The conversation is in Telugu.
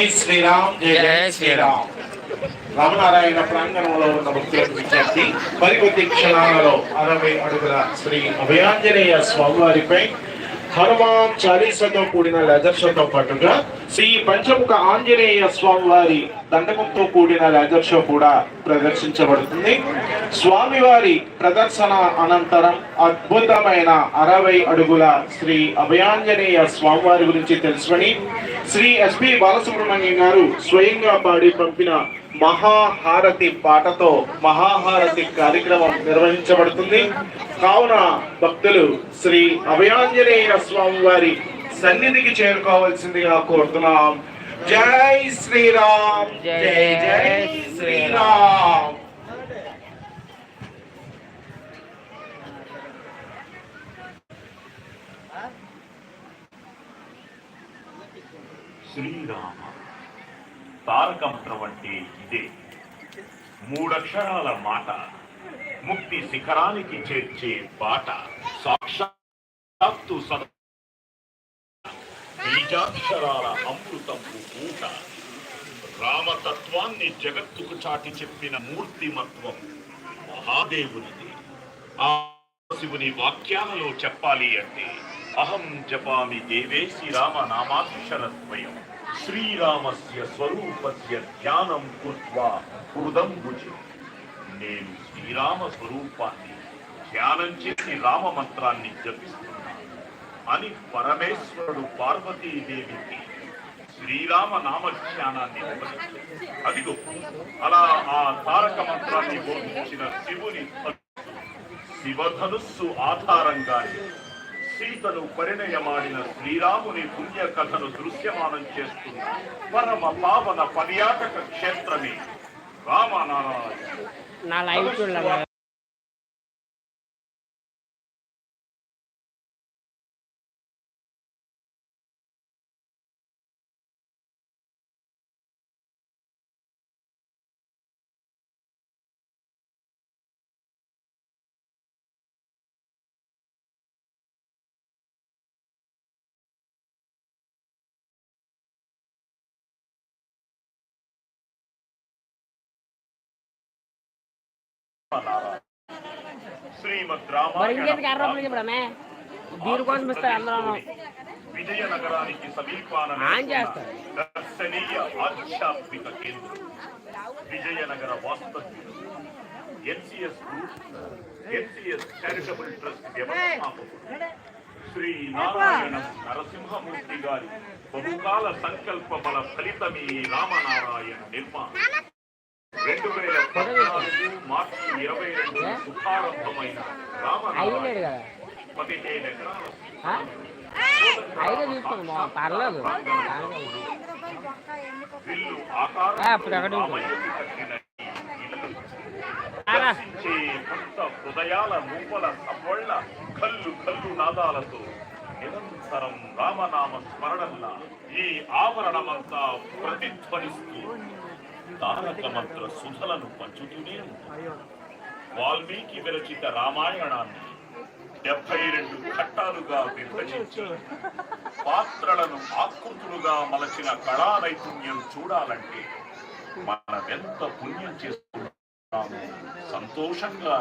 జై శ్రీరామ్ జై జై శ్రీరామ్. రామనారాయణ ప్రాంగణంలో ఉన్న భక్తులకు విజ్ఞప్తి, మరికొద్ది క్షణాలలో 60 అడుగుల శ్రీ అభయాంజనేయ స్వామివారిపై హనుమాన్ చాలీసాతో కూడిన లెజర్ షోతో పాటుగా శ్రీ పంచముఖ ఆంజనేయ స్వామివారి దండకంతో కూడిన లెజర్ షో కూడా ప్రదర్శించబడుతుంది. స్వామివారి ప్రదర్శన అనంతరం అద్భుతమైన 60 అడుగుల శ్రీ అభయాంజనేయ స్వామివారి గురించి తెలుసుకొని శ్రీ ఎస్పి బాలసుబ్రహ్మణ్యం గారు స్వయంగా పాడి పంపిన మహాహారతి పాటతో మహాహారతి కార్యక్రమం నిర్వహించబడుతుంది. కావున భక్తులు శ్రీ అభయాంజనేయ స్వామి వారి సన్నిధికి చేరుకోవాల్సిందిగా కోరుతున్నాం. జై శ్రీరామ్ జై జై శ్రీరామ్. శ్రీరామ తారక మంత్రం అంటే ఇదే. 3 అక్షరాల మాట ముక్తి శిఖరానికి చేర్చే బాట. సాక్షాత్తు బీజాక్షరాల అమృతంపు పూట. రామతత్వాన్ని జగత్తుకు చాటి చెప్పిన మూర్తిమత్వం మహాదేవునిది. ఆ శివుని వాక్యాలలో చెప్పాలి అంటే అహం జపామి దేవేసి రామ నామాక్షరద్వయం శ్రీరామస్య స్వరూపస్య ధ్యానం కృత్వా హృదం భుజి. నేను శ్రీరామ స్వరూపాన్ని ధ్యానం చేసి రామ మంత్రాన్ని జపిస్తున్నాను అని పరమేశ్వరుడు పార్వతీదేవికి శ్రీరామ నామధ్యానాన్ని అదిగో అలా ఆ తారక మంత్రాన్ని బోధించిన శివుని శివధనుస్సు ఆధారంగా సీతను పరిణయమాడిన శ్రీరాముని పుణ్య కథను దృశ్యమానం చేస్తున్న పరమ పావన పర్యాటక క్షేత్రమే రామనారాయణ. శ్రీమద్ రామాయణ విజయనగరానికి సమీపాన దర్శనీయ ఆధ్యాత్మిక కేంద్రం. విజయనగర వాస్తవ్యులు NCS group, NCS charitable trust వ్యవస్థాపకుడు శ్రీ నారాయణ నరసింహమూర్తి గారి బహుకాల సంకల్ప బల ఫలితమీ రామనారాయణ నిర్మాణం. 2014 మార్చి 22 శుభారంభమైన రామనారాయణ 15 ఎకరాల విల్లు ఆకారం భక్త హృదయాల మూపల సవ్వళ్ళ కల్లు కల్లు నాదాలతో నిరంతరం రామనామ స్మరణంలా ఈ ఆవరణమంతా ప్రతిధ్వనిస్తూ తారక మంత్ర సుధలను పంచుతూనే ఉంటాయి. వాల్మీకి విరచిత రామాయణాన్ని 72 ఘట్టాలుగా విభజించి పాత్రలను ఆకృతులుగా మలచిన కళా నైపుణ్యం చూడాలంటే మనమెంత పుణ్యం చేస్తున్నాము సంతోషంగా